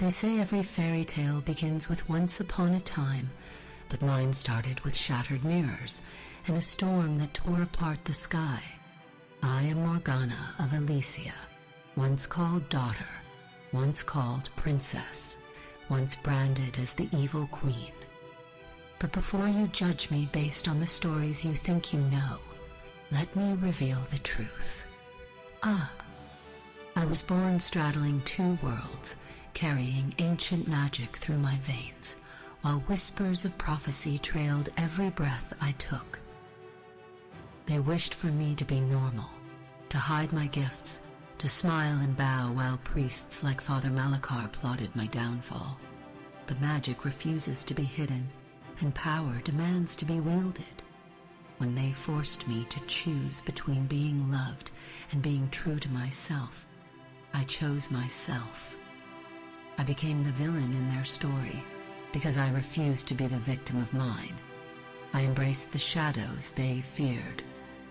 They say every fairy tale begins with once upon a time, but mine started with shattered mirrors and a storm that tore apart the sky. I am Morgana of Elysia, once called daughter, once called princess, once branded as the evil queen. But before you judge me based on the stories you think you know, let me reveal the truth. I was born straddling two worlds, carrying ancient magic through my veins, while whispers of prophecy trailed every breath I took. They wished for me to be normal, to hide my gifts, to smile and bow while priests like Father Malachar plotted my downfall. But magic refuses to be hidden, and power demands to be wielded. When they forced me to choose between being loved and being true to myself, I chose myself. I became the villain in their story because I refused to be the victim of mine. I embraced the shadows they feared,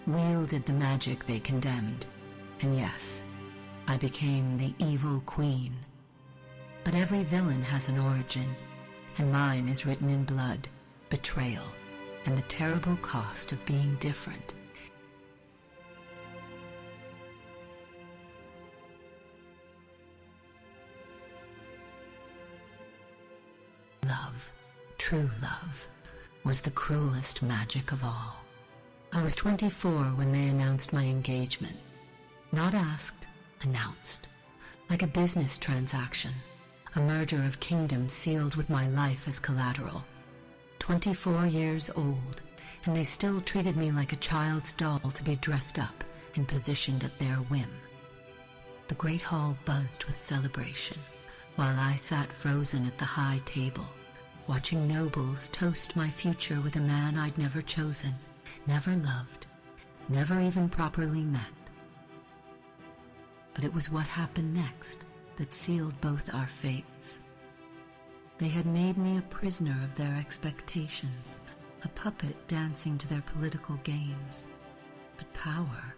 wielded the magic they condemned, and yes, I became the evil queen. But every villain has an origin, and mine is written in blood, betrayal, and the terrible cost of being different. Love, true love, was the cruelest magic of all. I was 24 when they announced my engagement. Not asked, announced. Like a business transaction, a merger of kingdoms sealed with my life as collateral. 24 years old, and they still treated me like a child's doll to be dressed up and positioned at their whim. The great hall buzzed with celebration, while I sat frozen at the high table, watching nobles toast my future with a man I'd never chosen, never loved, never even properly met. But it was what happened next that sealed both our fates. They had made me a prisoner of their expectations, a puppet dancing to their political games. But power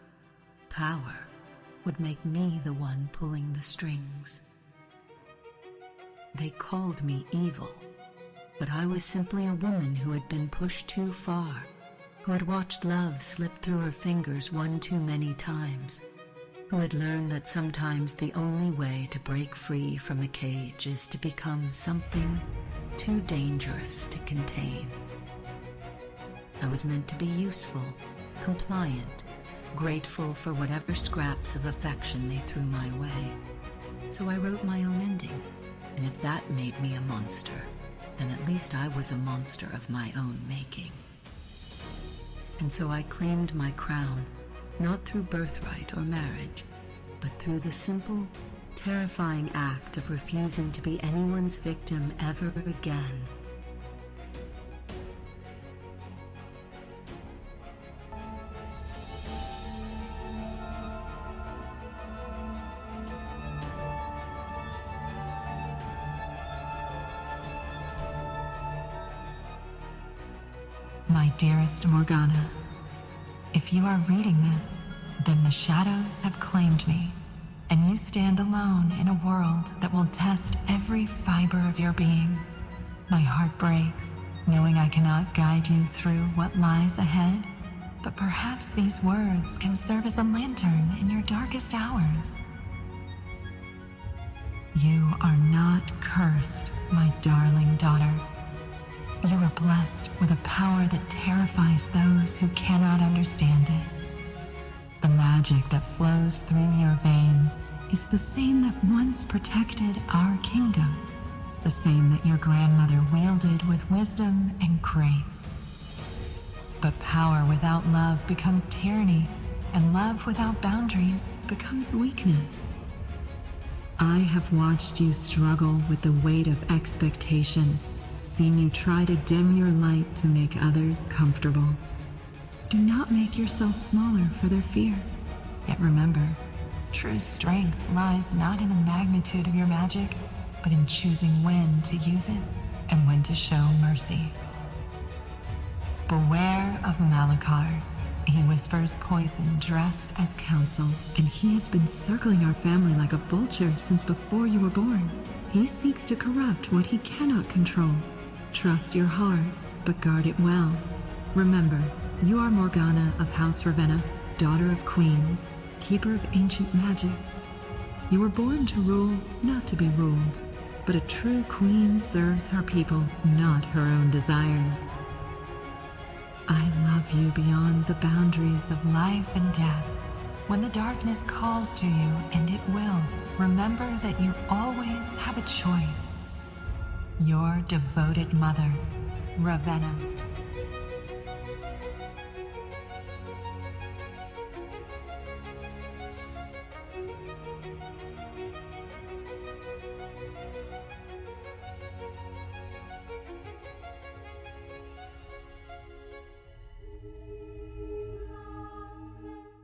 would make me the one pulling the strings. They called me evil, but I was simply a woman who had been pushed too far, who had watched love slip through her fingers one too many times, who had learned that sometimes the only way to break free from a cage is to become something too dangerous to contain. I was meant to be useful, compliant, grateful for whatever scraps of affection they threw my way. So I wrote my own ending, and if that made me a monster, then at least I was a monster of my own making. And so I claimed my crown, not through birthright or marriage, but through the simple, terrifying act of refusing to be anyone's victim ever again. My dearest Morgana, if you are reading this, then the shadows have claimed me, and you stand alone in a world that will test every fiber of your being. My heart breaks, knowing I cannot guide you through what lies ahead, but perhaps these words can serve as a lantern in your darkest hours. You are not cursed, my darling daughter. You are blessed with a power that terrifies those who cannot understand it. The magic that flows through your veins is the same that once protected our kingdom, the same that your grandmother wielded with wisdom and grace. But power without love becomes tyranny, and love without boundaries becomes weakness. I have watched you struggle with the weight of expectation, seen you try to dim your light to make others comfortable. Do not make yourself smaller for their fear. Yet remember, true strength lies not in the magnitude of your magic, but in choosing when to use it and when to show mercy. Beware of Malachar. He whispers poison dressed as counsel, and he has been circling our family like a vulture since before you were born. He seeks to corrupt what he cannot control. Trust your heart, but guard it well. Remember, you are Morgana of House Ravenna, daughter of queens, keeper of ancient magic. You were born to rule, not to be ruled. But a true queen serves her people, not her own desires. I love you beyond the boundaries of life and death. When the darkness calls to you, and it will, remember that you always have a choice. Your devoted mother, Ravenna.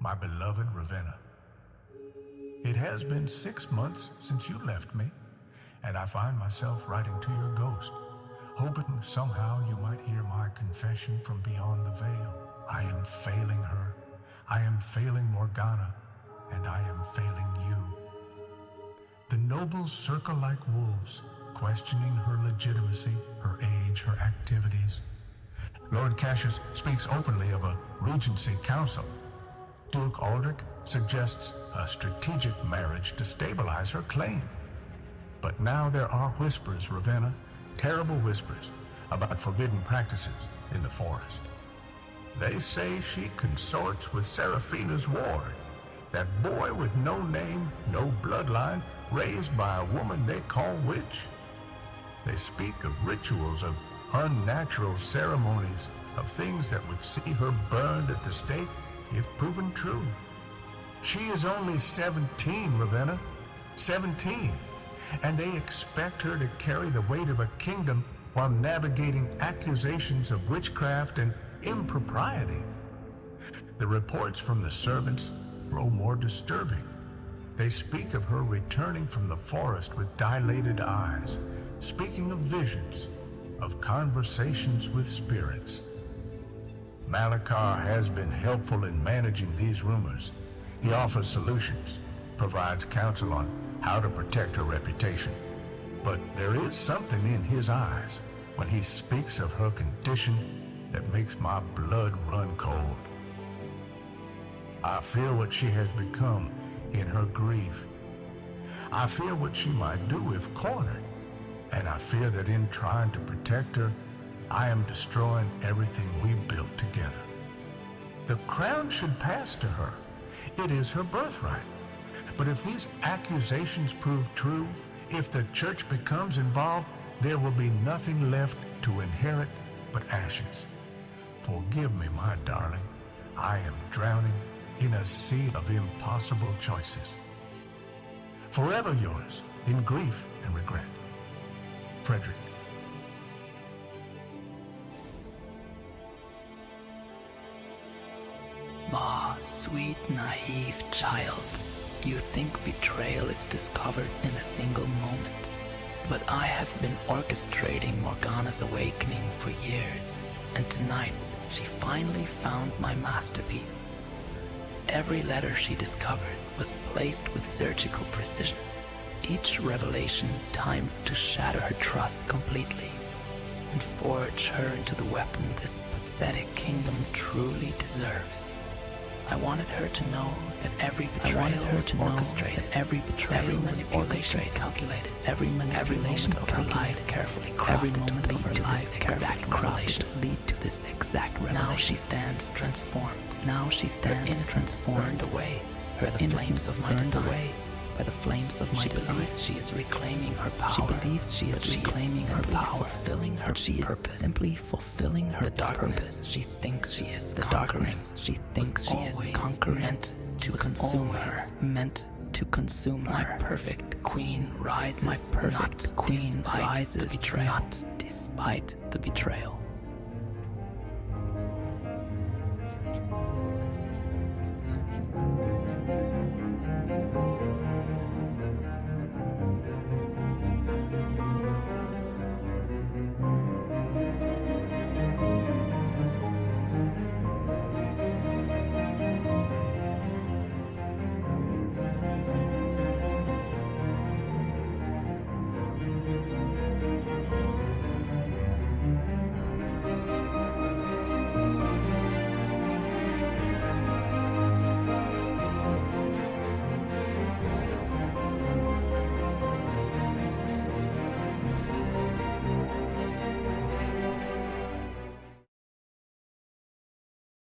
My beloved Ravenna, it has been 6 months since you left me, and I find myself writing to your ghost, hoping somehow you might hear my confession from beyond the veil. I am failing her, I am failing Morgana, and I am failing you. The nobles circle like wolves, questioning her legitimacy, her age, her activities. Lord Cassius speaks openly of a regency council. Duke Aldrich suggests a strategic marriage to stabilize her claim. But now there are whispers, Ravenna, terrible whispers, about forbidden practices in the forest. They say she consorts with Seraphina's ward, that boy with no name, no bloodline, raised by a woman they call witch. They speak of rituals, of unnatural ceremonies, of things that would see her burned at the stake if proven true. She is only 17, Ravenna, 17, and they expect her to carry the weight of a kingdom while navigating accusations of witchcraft and impropriety. The reports from the servants grow more disturbing. They speak of her returning from the forest with dilated eyes, speaking of visions, of conversations with spirits. Malachar has been helpful in managing these rumors. He offers solutions, provides counsel on how to protect her reputation. But there is something in his eyes when he speaks of her condition that makes my blood run cold. I fear what she has become in her grief. I fear what she might do if cornered, and I fear that in trying to protect her, I am destroying everything we built together. The crown should pass to her. It is her birthright. But if these accusations prove true, if the church becomes involved, there will be nothing left to inherit but ashes. Forgive me, my darling. I am drowning in a sea of impossible choices. Forever yours, in grief and regret. Frederick. Ah, sweet, naive child. You think betrayal is discovered in a single moment. But I have been orchestrating Morgana's awakening for years, and tonight she finally found my masterpiece. Every letter she discovered was placed with surgical precision, each revelation timed to shatter her trust completely, and forge her into the weapon this pathetic kingdom truly deserves. I wanted her to know that every betrayal was orchestrated, every manipulation calculated, every manipulation of her life carefully crafted, every moment of her life carefully crafted to lead to this exact revelation. Now she stands transformed. Now she stands transformed away. Her innocence of my design. By the flames of my design. She believes she is reclaiming her power. She believes she is reclaiming her power. Fulfilling her purpose. Simply fulfilling her purpose. She thinks she is the darkness. She thinks she is conquering. Meant to consume her. Meant to consume her. My perfect queen rises. My perfect queen rises. Not despite the betrayal.